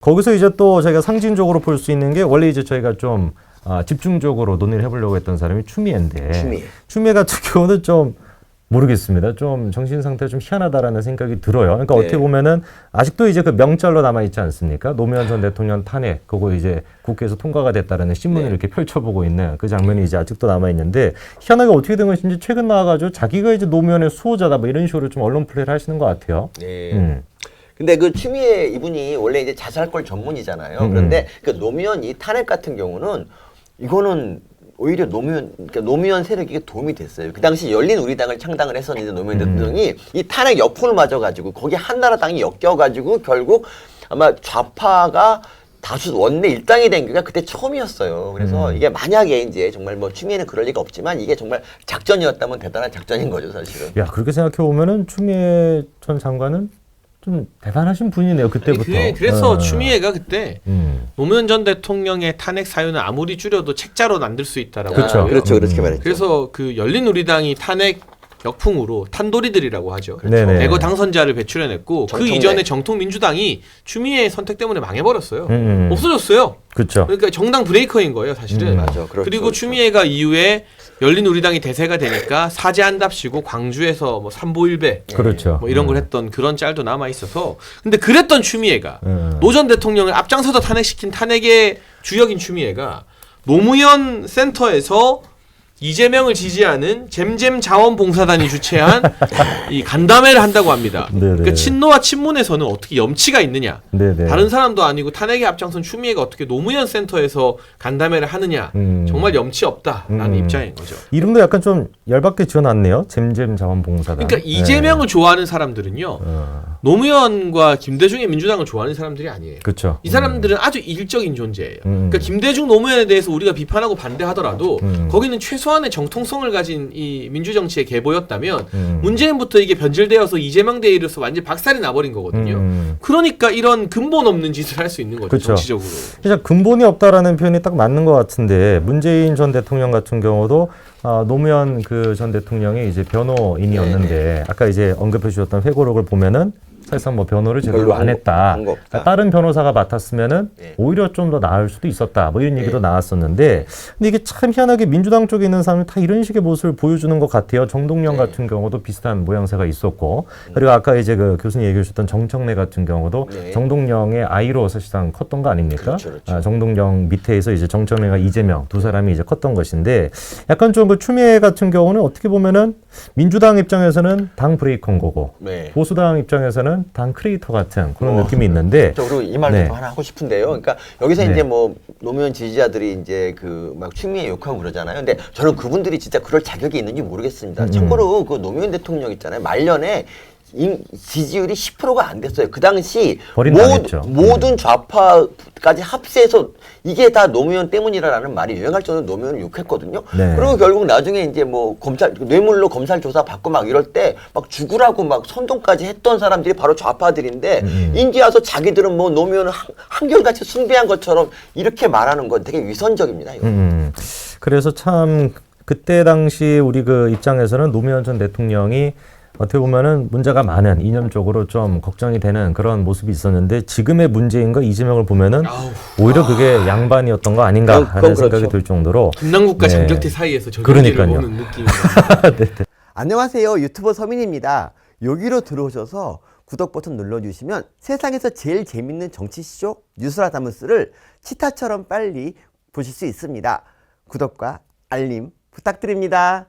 거기서 이제 또 저희가 상징적으로 볼 수 있는 게 원래 이제 저희가 좀 집중적으로 논의를 해보려고 했던 사람이 추미애인데 추미애 같은 경우는 좀 모르겠습니다. 좀 정신 상태가 좀 희한하다라는 생각이 들어요. 그러니까 어떻게 보면은 아직도 이제 그 명짤로 남아 있지 않습니까? 노무현 전 대통령 탄핵 그거 이제 국회에서 통과가 됐다라는 신문을 이렇게 펼쳐보고 있는 그 장면이 이제 아직도 남아 있는데 희한하게 어떻게 된 것인지 최근 나와가지고 자기가 이제 노무현의 수호자다 뭐 이런 식으로 좀 언론 플레이를 하시는 것 같아요. 네. 근데 그 추미애 이분이 원래 이제 자살골 전문이잖아요. 그런데 그 노무현 이 탄핵 같은 경우는 이거는 오히려 노무현 세력에게 도움이 됐어요. 그 당시 열린우리당을 창당을 했었는데 노무현 대통령이 이 탄핵 역풍을 맞아가지고 거기 한나라당이 엮여가지고 결국 아마 좌파가 다수 원내 일당이 된 게 그때 처음이었어요. 그래서 이게 만약에 이제 정말 뭐 추미애는 그럴 리가 없지만 이게 정말 작전이었다면 대단한 작전인 거죠, 사실은. 야, 그렇게 생각해 보면은 추미애 전 장관은 좀 대단하신 분이네요. 그때부터. 아니, 그래서 추미애가 그때 노무현 전 대통령의 탄핵 사유는 아무리 줄여도 책자로 만들 수 있다라고 그렇죠. 그렇죠. 그렇게 말했죠. 그래서 그 열린우리당이 탄핵 역풍으로 탄도리들이라고 하죠. 네네. 대거 당선자를 배출해냈고 그 정통대. 이전에 정통민주당이 추미애 선택 때문에 망해버렸어요. 없어졌어요. 그렇죠. 그러니까 정당 브레이커인 거예요, 사실은. 맞아. 그렇죠, 그리고 그렇죠. 추미애가 이후에 열린우리당이 대세가 되니까 사죄한답시고 광주에서 뭐 삼보일배 그렇죠. 뭐 이런 걸 했던 그런 짤도 남아 있어서 근데 그랬던 추미애가 노 전 대통령을 앞장서서 탄핵시킨 탄핵의 주역인 추미애가 노무현 센터에서 이재명을 지지하는 잼잼 자원봉사단이 주최한 이 간담회를 한다고 합니다. 그러니까 친노와 친문에서는 어떻게 염치가 있느냐. 네네. 다른 사람도 아니고 탄핵에 앞장선 추미애가 어떻게 노무현 센터에서 간담회를 하느냐. 정말 염치 없다라는 입장인 거죠. 이름도 약간 좀 열받게 지어놨네요. 잼잼 자원봉사단. 그러니까 이재명을 좋아하는 사람들은요. 노무현과 김대중의 민주당을 좋아하는 사람들이 아니에요. 그렇죠. 이 사람들은 아주 일적인 존재예요. 그러니까 김대중 노무현에 대해서 우리가 비판하고 반대하더라도 거기는 최소한의 정통성을 가진 이 민주정치의 계보였다면 문재인부터 이게 변질되어서 이재명 대의로서 완전 박살이 나버린 거거든요. 그러니까 이런 근본 없는 짓을 할 수 있는 거죠. 그쵸. 정치적으로. 진짜 근본이 없다라는 표현이 딱 맞는 것 같은데 문재인 전 대통령 같은 경우도 노무현 그 전 대통령이 이제 변호인이었는데 아까 이제 언급해 주셨던 회고록을 보면은 사실상 뭐 변호를 제대로 안 했다. 그러니까 다른 변호사가 맡았으면은 오히려 좀 더 나을 수도 있었다. 뭐 이런 얘기도 나왔었는데, 근데 이게 참 희한하게 민주당 쪽에 있는 사람이 다 이런 식의 모습을 보여주는 것 같아요. 정동영 같은 경우도 비슷한 모양새가 있었고, 그리고 아까 이제 그 교수님 얘기해 주셨던 정청래 같은 경우도 정동영의 아이로 사실상 컸던 거 아닙니까? 그렇죠. 정동영 밑에서 이제 정청래가 이재명 두 사람이 이제 컸던 것인데, 약간 좀 그 추미애 같은 경우는 어떻게 보면은 민주당 입장에서는 당 브레이커인 거고, 보수당 입장에서는 당 크리에이터 같은 그런 느낌이 있는데. 그리고 이 말도 하나 하고 싶은데요. 그러니까 여기서 이제 뭐 노무현 지지자들이 이제 그 막 추미애 욕하고 그러잖아요. 근데 저는 그분들이 진짜 그럴 자격이 있는지 모르겠습니다. 참고로 그 노무현 대통령 있잖아요. 말년에 지지율이 10%가 안 됐어요. 그 당시 모든 좌파까지 합세해서 이게 다 노무현 때문이라는 말이 유행할 정도로 노무현을 욕했거든요. 그리고 결국 나중에 이제 뭐 뇌물로 검찰 조사 받고 막 이럴 때 막 죽으라고 막 선동까지 했던 사람들이 바로 좌파들인데 인제 와서 자기들은 뭐 노무현을 한결같이 숭배한 것처럼 이렇게 말하는 건 되게 위선적입니다. 이거. 그래서 참 그때 당시 우리 그 입장에서는 노무현 전 대통령이 어떻게 보면은 문제가 많은 이념적으로 좀 걱정이 되는 그런 모습이 있었는데 지금의 문재인과 이재명을 보면은 오히려 그게 양반이었던 거 아닌가 하는 생각이 들 정도로 김남국과 장경태 사이에서 저기를 보는 느낌입니다. 안녕하세요. 유튜버 서민입니다. 여기로 들어오셔서 구독 버튼 눌러주시면 세상에서 제일 재밌는 정치쇼 뉴스라다무스를 치타처럼 빨리 보실 수 있습니다. 구독과 알림 부탁드립니다.